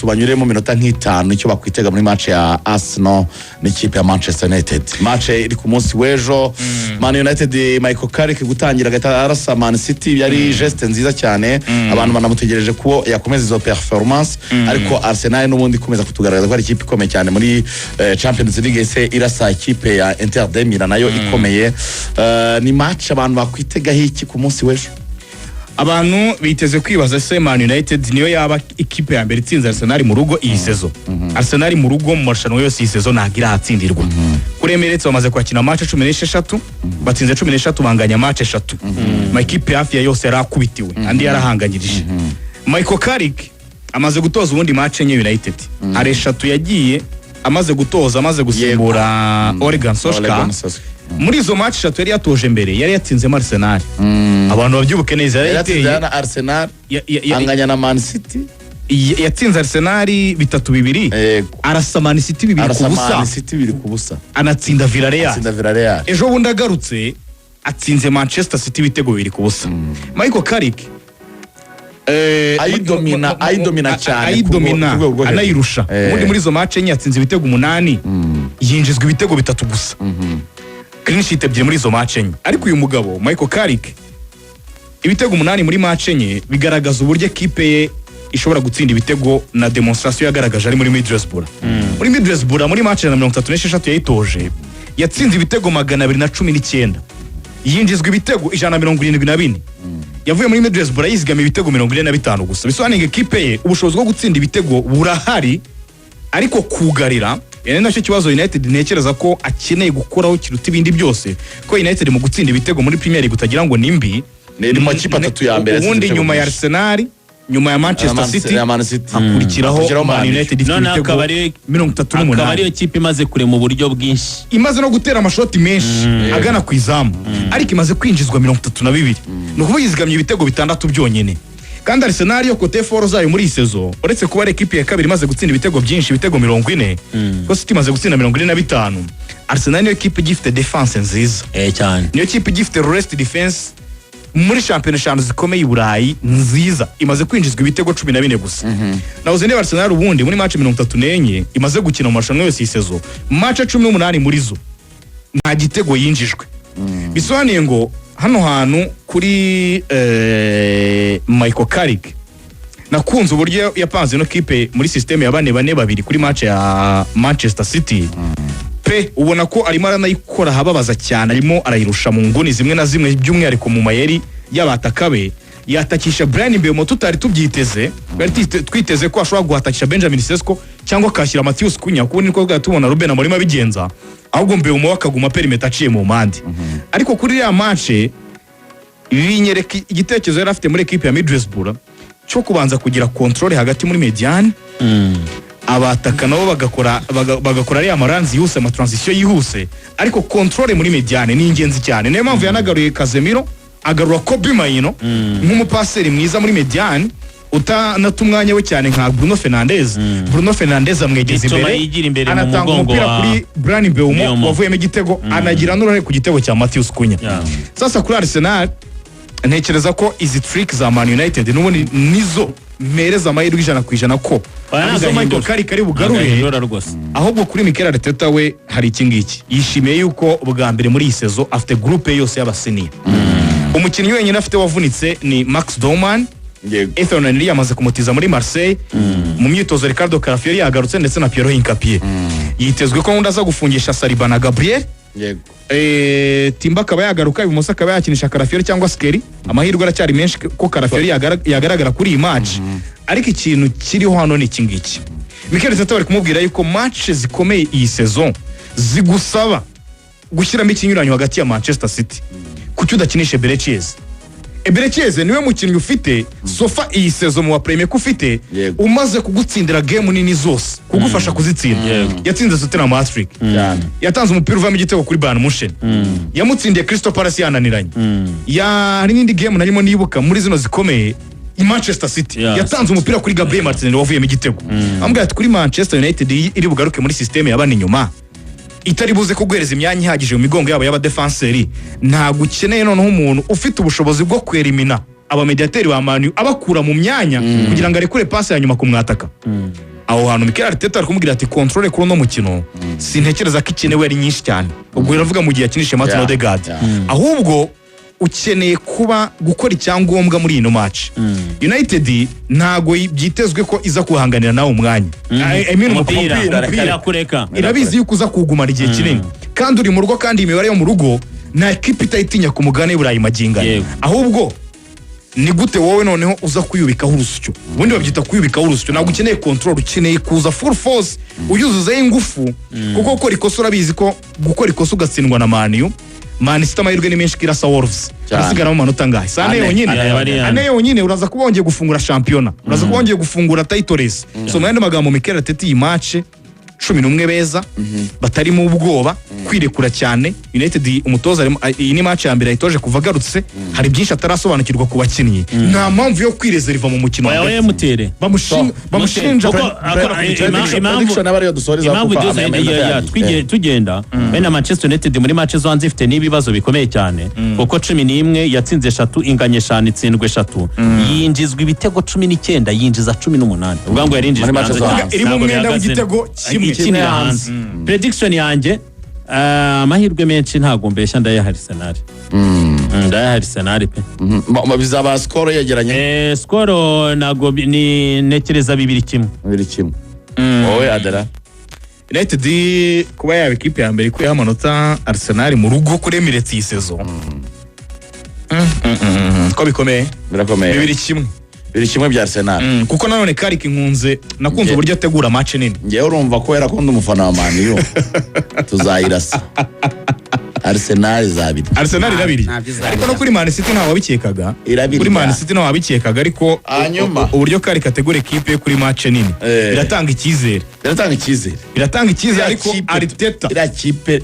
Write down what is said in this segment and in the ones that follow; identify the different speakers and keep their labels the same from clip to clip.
Speaker 1: tubanyure mu minota nk'itanu icyo bakwitega muri match ya Arsenal n'ikipe ya Manchester United. Match iri ku munsi w'ejo. Man United Michael Carrick gutangira gata arasa Man City yari geste nziza cyane, abantu banamutegereje ko yakomeza izo performance, ariko Arsenal n'ubundi komeza kutugaragaza ko ari ikipe ikomeye cyane muri Champions League, ese irasa ikipe ya Inter de Milan nayo ikomeye. Ni match abantu bakwitega hiki ku munsi w'ejo.
Speaker 2: Abantu biteze kwibaza se Man United niyo yaba ikipe ya mbere itsinze Arsenal mu rugo iyi sezo. Arsenal mu rugo mu marushanwa yose iyi sezo ntagira atsindirwa. Kuri Emirates bamaze kwakina match 16, batsinze 16 banganya match 3. Ma ikipe hafi ya yose yarakubitiwe andi yarahanganyirije. Michael Carrick amaze gutoza ubundi match enye United. Are 3 yagiye amaze gutoza, amaze gusimbura Oregon Solskjaer. Muri izo match 3 yari yatoje mbere yari yatsinze Arsenal. Abantu babyibuke neza
Speaker 1: yari yatsinze Arsenal anganya na Man City,
Speaker 2: yatsinze Arsenal 3-2, arasa Man City 2-2, anatsinda Villarreal. Ejo bundi agarutse atsinze Manchester City ibitego 2-0. Michael Carrick
Speaker 1: ayidomina cyane,
Speaker 2: anayirusha. Ubundi muri izo match enye yatsinze ibitego 8, yinjizwa ibitego 3 gusa. Clean sheet ebyiri muri izo match enye. Ariko uyu mugabo Michael Carrick ibitego 8 muri match enye bigaragaza uburyo equipe ye ishobora gutsinda ibitego na demonstration yagaragaje ari muri Middlesbrough. Muri Middlesbrough muri match ya 36 yayitoje yatsinze ibitego 219, yinjizwa ibitego 174. Yavuye muri Middlesbrough yizigama ibitego 45 gusa. Bisobanuye equipe ye ubushobozi bwo gutsinda ibitego burahari, ariko kugarira nacyo kibazo United ntekereza ko akeneye gukoraho kiruta ibindi byose, ko United mu gutsinda ibitego muri Premier League utagira ngo nimbi
Speaker 1: ni makipe atatu ya mbere.
Speaker 2: Ubundi nyuma ya Arsenal, nyuma ya Manchester City, hakurikiraho Man United ifite ibitego 38.
Speaker 3: Akaba ariyo kipe imaze kure mu buryo bwinshi,
Speaker 2: imaze no gutera amashoti menshi agana ku izamu, ariko imaze kwinjizwa 32. No kuba yizigamye ibitego 6 byonyine. Kandi Arsenal yo kote foro zayo muri sezo uretse kuba ari equipe ya kabiri imaze gutsinda ibitego byinshi, ibitego 40, ko City imaze gutsinda 45. Arsenal niyo equipe gifite defense nziza
Speaker 3: cyane,
Speaker 2: niyo equipe gifite rest defense muri championship zikomeye i Burayi nziza, imaze kwinjizwa ibitego 14 gusa. Naho zende Arsenal ubundi muri match 34 imaze gukina mu marushanwa yose isezo, match 18 muri zo nta gitego yinjijwe. Bisobanuye ngo hano hantu kuri Michael Carrick nakunze uburyo yapanze no kipe muri system ya 4-4-2 kuri match ya Manchester City. Pe ubona ko arimo aranayikora hababaza cyane, arimo arayirusha mu nguni zimwe na zimwe, by'umwihariko mu mayeri y'abatakabe. Yatakisha Brian Mbeumo tutari tubyiteze, twiteze ko ashobora guhatakisha Benjamin Sesko cyangwa akashyira Matheus Cunha, kuko niko tubona Ruben Amorim abigenza, ahubwo Mbeumo akaguma perimeter aciye mu mandi. Ariko kuri ya match binyereka igitekerezo yari afite muri equipe ya Middlesbrough cyo kubanza kugira control hagati muri mediane, abataka nabo bagakora ari amaranzi yose, ama transition yihuse, ariko control muri mediane ni ingenzi cyane. Niyo mpamvu yanagaruye Casemiro, agarura Kobe Mayino nk'umupaseri mwiza muri mediane, utanatumwanya we cyane nka Bruno Fernandes amwegeza imbere, anatanga umupira kuri Brian Mbeumo wavuyemo igitego, anagira n'uruhare ku gitego cya Matheus Cunha. Sasa kuri Arsenal ntekereza ko izi trick za Man United n'ubundi nizo mereza amahirwe 100% ko arizo Michael Carrick ari bugarure. Ahubwo kuri Mikel Arteta we hari iki ngiki, yishimiye yuko bwa mbere muri iyi sezo afite groupe yose y'abasenior. Umukinnyi wenyine afite wavunitse ni Max Doman. Ethan Henry yamaze kumutiza muri Marseille. Mu myitozo Ricardo Carafiori yagarutse ndetse na Pierre Hincapié. Yitezwe ko ndaza gufungisha Saliba na Gabriel. Timba akaba yagaruka, ibumoso akaba yakinisha Carafiori cyangwa Skeri. Amahirwe aracyari menshi ko Carafiori yagaragara kuri iyi match. Ariko ikintu kiriho hano ni iki ngiki, Mikel Arteta bari kumubwira yuko match zikomeye iyi saison zigusaba gushyiramo ikinyuranyo hagati ya Manchester City. Kuki udakinisha Berechieze niwe mukinnyi ufite sofa iyi sezo mu Premier ufite umaze kugutsindira game nini zose, kugufasha kuzitsinda. Yatsinze Tottenham hat-trick, yatanze umupira uvamo igitego kuri Bayern Munchen, yamutsindiye Crystal Palace yananiranye. Hari n'indi game narimo nibuka muri zino zikomeye i Manchester City, yatanze umupira kuri Gabriel Martinelli wavuyemo igitego. Ambwira ati kuri Manchester United iri bugaruke muri system yabana inyuma, itari buze kuguhereza imyanya ihagije mu migongo yabo y'abadefenseri. Nta gukeneye noneho umuntu ufite ubushobozi bwo kwerimina abamediateri ba Man U abakura mu myanya kugira ngo arekure pass ya nyuma kumwataka aho hantu Mikel Arteta ari kumubwira ati controle kuri no mukino sintekereza ko ikenewe ari nyinshi cyane ubwo iravuga mu gihe yakinishe Martin Odegaard ahubwo ukeneye kuba gukora icyangombwa muri ino match United ntago byitezwe ko iza kuhanganira nawe umwanya
Speaker 3: umupira kureka
Speaker 2: irabizi yuko uza kugumana igihe kinini kandi uri mu rugo kandi imibare yo mu rugo na equipe itayitinya ku mugane burayi magingana ahubwo ni gute wowe noneho uza kuyubikaho urusyo ubundi babyita kuyubikaho urusyo ntabwo ukeneye control ukeneye kuza full force uyuzuzaho ingufu kuko gukora ikosa urabizi ko gukora ikosa ugatsindwa na Man U Man City amahirwe ni menshi kirasa Wolves arasigara mu manota ngahe ane yonyine uraza kuba wongeye gufungura shampiyona uraza kuba wongeye gufungura title race so mu yandi magambo Mikel Arteta iyi match 11 beza batari mu ubwoba kwirekura cyane United umutoza iyi ni match ya mbere ayitoje kuva garutse hari byinshi atarasobanukirwa ku bakinnyi nta mpamvu yo kwirezeriva mu mukino
Speaker 3: wawe mutere
Speaker 2: bamushinja
Speaker 3: tugenda bene Manchester United muri match zo hanze ifite n'ibibazo bikomeye cyane kuko 11 yatsinze 3 inganye 5 itsindwe 3 yinjizwa ibitego 19 yinjiza 18 ubwo ngo yarinjije
Speaker 2: irimo mwenda w'igitego kimwe
Speaker 3: hanze prediction yanjye amahirwe menshi ntago mbeshya ndaya Arsenal ndaya Arsenal pe
Speaker 1: bizaba score yegeranye
Speaker 3: score nago ni nekereza 2-1
Speaker 1: wowe Adara
Speaker 2: United kuba yaba equipe ya mbere kuyaha amanota Arsenal mu rugo kuri Emirates iyi saison ko bikomeye
Speaker 1: birakomeye
Speaker 2: 2-1
Speaker 1: kimwe bya Arsenal
Speaker 2: kuko nanone Karik inkunze nakunze uburyo ategura match nini
Speaker 1: ngiye urumva ko yarakunda umufana wa Man U tuzayirasa Arsenal zabiri ariko no kuri Man City ntawe wabikekaga kuri Man City ntawe wabikekaga ariko uburyo Karik ategura equipe kuri match nini biratanga icyizere ariko Arteta ira kipe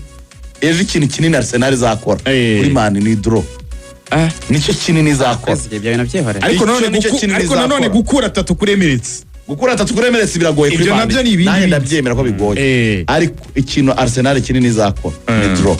Speaker 1: ejo ikintu kinini Arsenal zakora kuri Man ni draw nicyo kinini zakora
Speaker 2: ariko none gukura 3 kuri Emirates
Speaker 1: biragoye kuri Man
Speaker 2: ibyo nabyo ni ibindi
Speaker 1: ndabyemera ko bigoye ariko ikintu Arsenal kinini zakora ni draw